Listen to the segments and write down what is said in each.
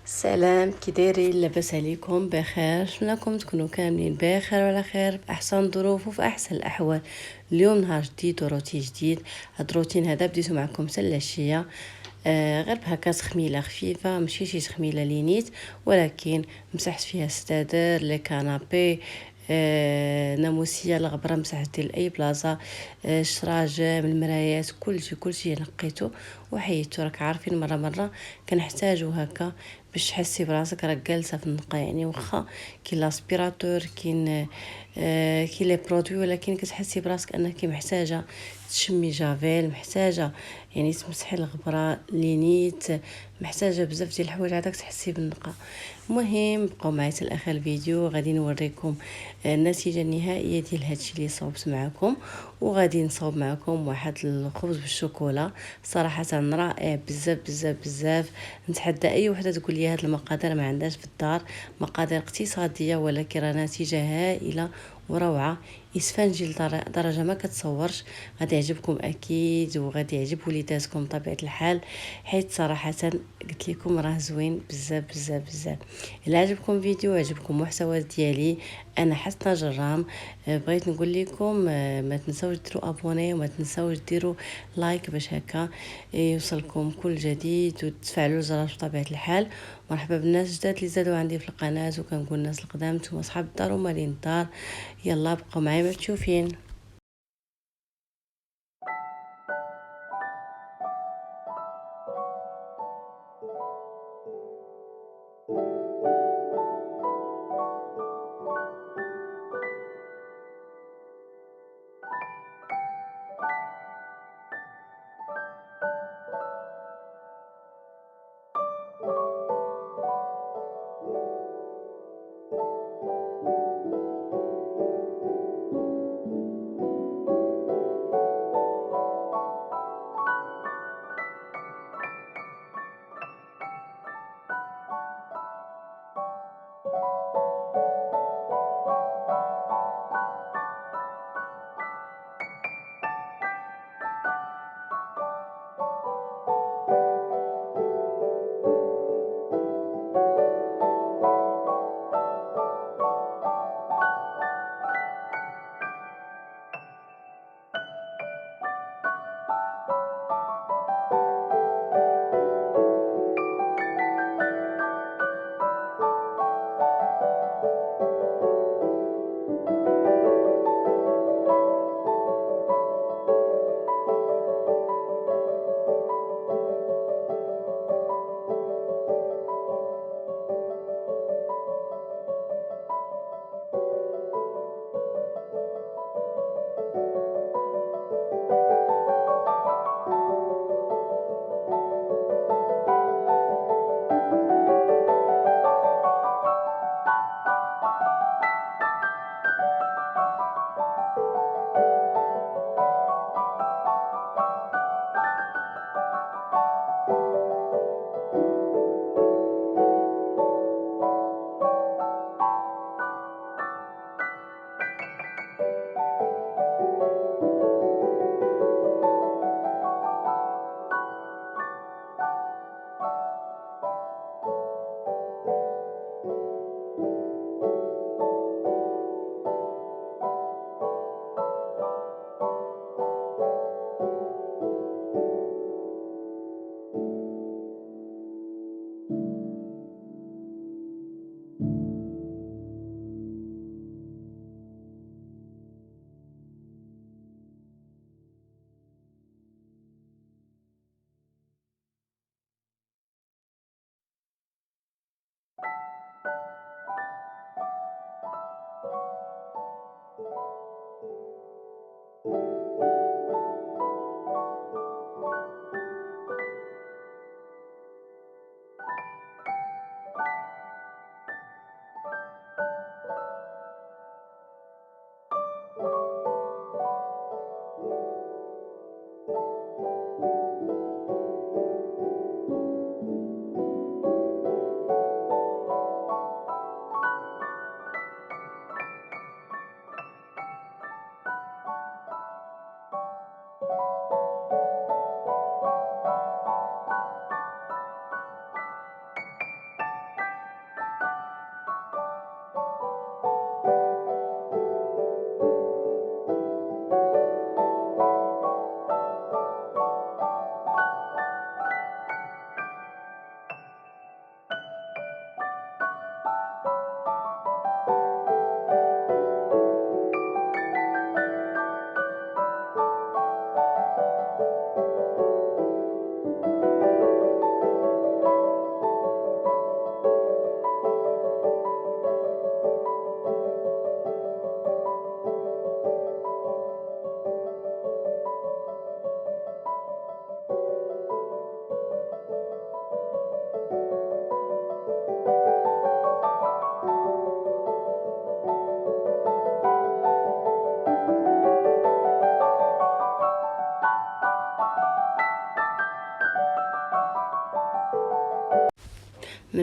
سلام، كي دايرين؟ لاباس عليكم؟ بخير؟ نتمنىكم تكونوا كاملين بخير وعلى خير باحسن الظروف وفي احسن الاحوال. اليوم نهار جديد وروتين جديد. هاد الروتين هذا بديتو معكم حتى العشيه. غير بهكا تخميله خفيفه، ماشي شي تخميله لينيت، ولكن مسحت فيها الستادر لي كانابي، ناموسيه الغبره مسحت ديال اي بلاصه، الشراجم المرايات كلشي نقيته وحيدته. راك عارفين مره كنحتاجو هكا باش تحسي براسك راك جالسه في النقا. يعني واخا كاين لاسبيراتور، كاين لي برودوي، ولكن كتحسي براسك انك محتاجه تشمي جافيل، محتاجه يعني تمسحي الغبره لينيت، محتاجه بزاف ديال الحوايج عادك تحسي بالنقا. المهم بقاو معايا حتى لاخر الفيديو، غادي نوريكم النتيجه النهائيه ديال هادشي اللي صوبت معكم. وغادي نصاوب معكم واحد الخبز بالشوكولا صراحه رائع بزاف بزاف بزاف. نتحدى اي وحده تقول لي هاد المقادير ما عندهاش في الدار، مقادير اقتصاديه ولكن راه نتيجه هائله وروعه. اسفنجي لدرجه ما كتصورش. غادي يعجبكم اكيد وغادي يعجب وليداتكم بطبيعه الحال، حيت صراحه قلت لكم راه زوين بزاف بزاف بزاف. الا عجبكم فيديو، عجبكم محتوى ديالي، انا حسنه جرام، بغيت نقول لكم ما تنساوش ديروا ابوني وما تنساوش ديروا لايك باش هكا يوصلكم كل جديد، وتفعلوا الجرس بطبيعه الحال. مرحبا بالناس الجداد اللي زادوا عندي في القناه، وكنقول الناس القدام نتوما صحاب الدار ومالين الدار. يلا بقوا معايا ما تشوفين.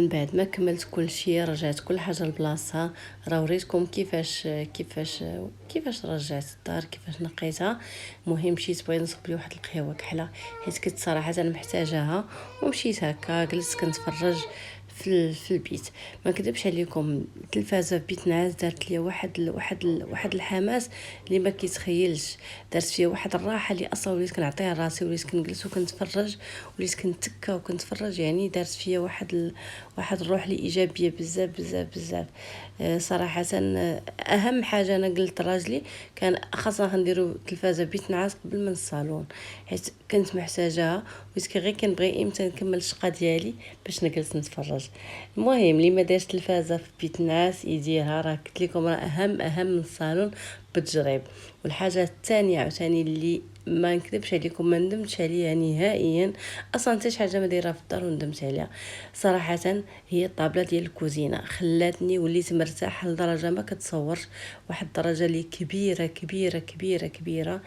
من بعد ما كملت كل شيء رجعت كل حاجه لبلاصتها. راه وريتكم كيفاش رجعت الدار، كيفاش نقيتها. المهم مشيت بغيت نصب لي واحد القهوه كحله حيت كنت صراحه انا محتاجاها، ومشيت هكا جلست كنتفرج في البيت. ما كذبش عليكم، التلفازه في بيت نعاس دارت لي واحد الحماس اللي ما كيتخيلش. دارت فيا واحد الراحه اللي اصلا وليت كنعطيها راسي، وليت كنجلس وكنتفرج، وليت كنتكا وكنتفرج. يعني دارت فيا واحد الروح اللي ايجابيه بزاف بزاف بزاف. صراحه اهم حاجه انا قلت راجلي كان خاصنا نديرو التلفازه بيت نعاس قبل من الصالون، حيت كنت محتاجاها، ويسكي غير كنبغي امتى نكمل الشقه ديالي باش نجلس نتفرج. المهم اللي ما دارش تلفازه في بيت نعاس يديرها، راه قلت لكم راه اهم من الصالون بالتجريب. والحاجه الثانيه عاوتاني اللي ما نكذبش عليكم ما ندمتش عليها نهائيا، اصلا حتى شي حاجه ما دايره في الدار وندمت عليها صراحه، هي الطابله ديال الكوزينه. خلاتني وليت مرتاحه لدرجه ما كتصورش، واحد الدرجه اللي كبيره كبيره كبيره كبيره.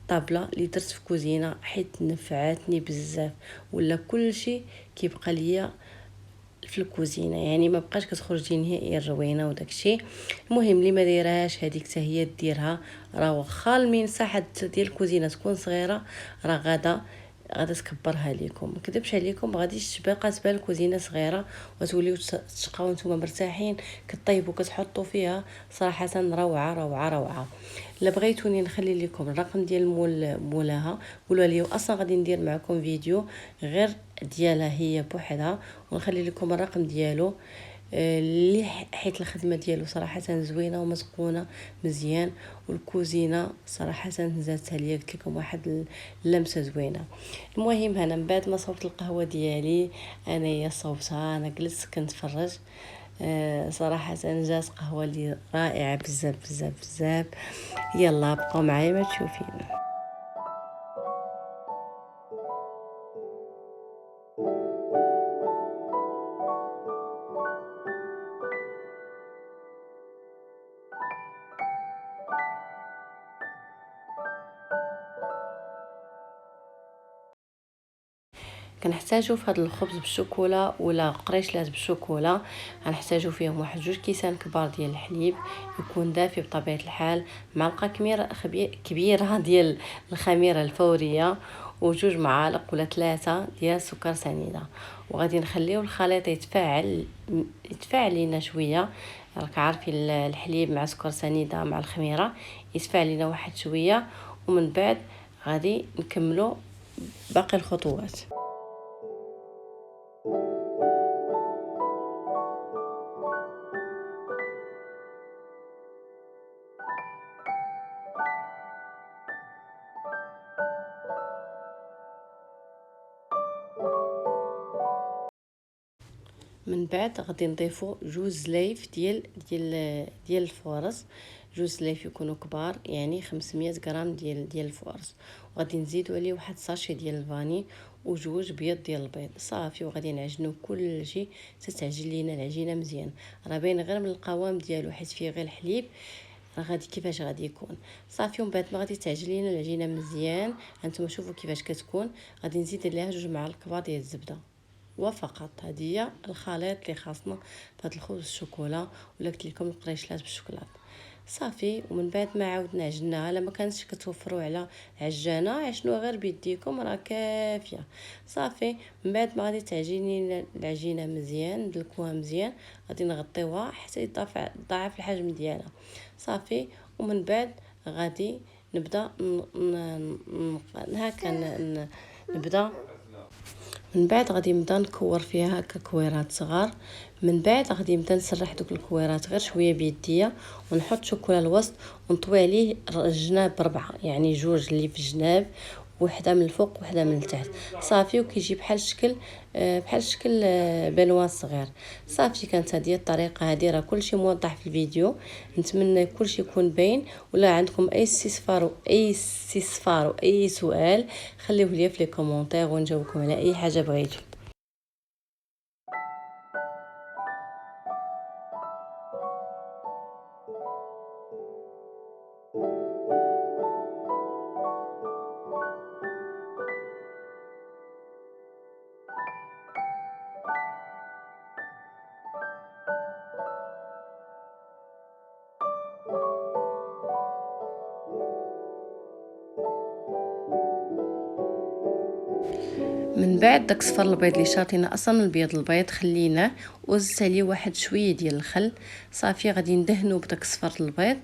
طابله اللي درت في كوزينه حيت نفعتني بزاف، ولا كل شيء كيبقى ليا في الكوزينه، يعني ما بقاش كتخرج نهائيا الروينه وداكشي. المهم اللي ما دايرهاش هذيك حتى هي ديرها. راه واخا المساحه ديال الكوزينه تكون صغيره، راه غادا تكبرها لكم. ما كذبش عليكم، غاديش تبقى تبان الكوزينه صغيره وتوليو تشقاو نتوما مرتاحين كطيبوا كتحطوا فيها. صراحه روعه روعه روعه. الا بغيتوني نخلي لكم الرقم ديال مولاها، قولوا لي اصلا غادي ندير معكم فيديو غير ديالها هي بوحدها، ونخلي لكم الرقم ديالو. اللي حيت الخدمه ديالو صراحه زوينه ومتقونه مزيان، والكوزينه صراحه زادتها ليا قلت لكم واحد اللمسه زوينه. المهم انا من بعد ما صوبت القهوه ديالي انايا صوبتها، انا جلست كنتفرج. صراحه جات قهوه لي رائعه بزاف بزاف بزاف. يلا بقوا معايا ما تشوفين. كنحتاجو في هذا الخبز بالشوكولا ولا قريشلات بالشوكولا، غنحتاجو فيهم واحد 2 كيسان كبار ديال الحليب يكون دافي بطبيعه الحال، معلقه كبيره ديال الخميره الفوريه، وجوج معالق ولا 3 ديال سكر سنيده. وغادي نخليو الخليط يتفاعل لينا شويه. راك عارفين الحليب مع سكر سنيده مع الخميره يتفاعل لينا واحد شويه، ومن بعد غادي نكملو باقي الخطوات. من بعد غادي نضيفو 2 زلايف ديال الفورص. 2 زلايف يكونوا كبار، يعني 500 غرام ديال الفورص. وغادي نزيدو عليه واحد ساشي ديال الفاني وجوج بيض ديال البيض صافي. وغادي نعجنو كلشي تتعجن لينا العجينه مزيان. راه باين غير من القوام ديالو حيت فيه غير الحليب، راه غادي كيفاش غادي يكون صافي. ومن بعد ما غادي تعجن لينا العجينه مزيان، هانتوما شوفوا كيفاش كتكون. غادي نزيد عليها 2 معالق كبار ديال الزبده وفقط. هذه هي الخليط اللي خاصنا في هذا الخبز الشوكولا، ولا قلت لكم القريشلات بالشوكولاط صافي. ومن بعد ما عاودنا عجناها، لا ما كانتش كتوفروا على عجانه عجنوها غير بيديكم راه كافيه صافي. من بعد ما غادي تعجيني العجينه مزيان دلكوها مزيان، غادي نغطيوها حتى يضاعف الحجم ديالها صافي. ومن بعد غادي نبدا نبدا من بعد غادي نبدا نكور فيها هكا كويرات صغار. من بعد غادي نبدا نسرح دوك الكويرات غير شويه بيديا، ونحط شوكولا الوسط ونطوي عليه الجناب 4، يعني 2 اللي في الجناب، وحده من الفوق وحده من التحت صافي. وكيجي بحال شكل بنوان صغير صافي. كانت هذه الطريقه، هذه راه كلشي موضح في الفيديو. نتمنى كلشي يكون باين. ولا عندكم اي استفسار واي سؤال خليوه لي في لي كومونتير ونجاوبكم على اي حاجه بغيتو. من بعد داك صفر البيض اللي شاطينا اصلا البيض البيض خليناه وزدت عليه واحد شويه ديال الخل. صافي غادي ندهنو بداك صفر البيض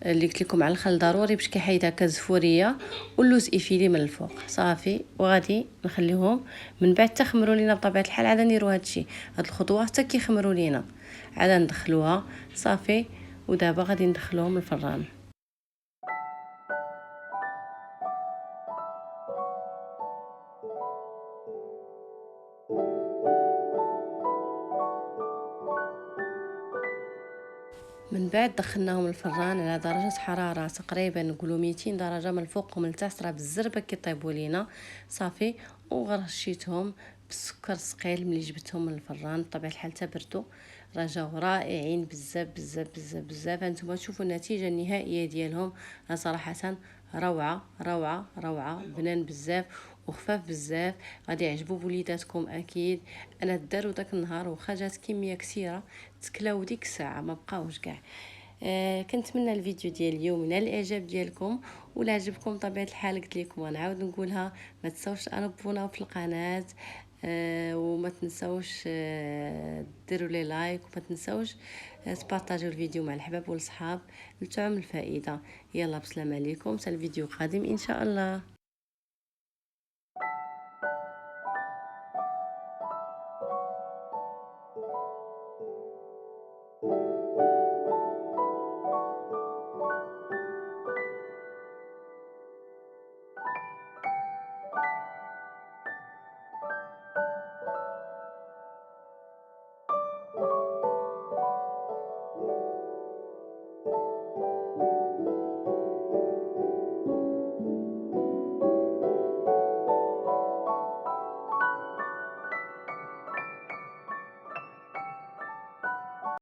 اللي قلت لكم على الخل ضروري باش كيحيد هكا الزفوريه واللوز ايفيلي من الفوق. صافي وغادي نخليهم من بعد تخمروا لينا بطبيعه الحال. عاد نديروا هادشي هاد الخطوه حتى كيخمروا لينا عاد ندخلوها. صافي ودابا غادي ندخلوهم الفران. من بعد دخلناهم الفران على درجة حرارة تقريبا نقولوا 200 درجة من الفوق ومن التحت، راه بالزربة كيطيبوا لينا. صافي وغرشيتهم بالسكر ثقيل ملي جبتهم من الفران بطبيعة الحال تبردوا، راه جاو رائعين بزاف بزاف بزاف بزاف. هانتوما تشوفوا النتيجة النهائية ديالهم، راه صراحة روعة روعة روعة، بنان بزاف وخفاف بزاف. غادي يعجبوا وليداتكم اكيد. انا داروا داك النهار واخا جات كميه كثيره تكلاو ديك الساعه ما بقاوش كاع. كنتمنى الفيديو ديال اليوم ينال الاعجاب ديالكم، ولا عجبكم بطبيعه الحال قلت لكم غنعاود نقولها ما تنساوش تابوناو في القناه. وما تنساوش ديروا لي لايك، وما تنساوش تبارطاجيو الفيديو مع الحباب والصحاب لتعم الفائده. يلا بسلام عليكم، حتى الفيديو قادم ان شاء الله.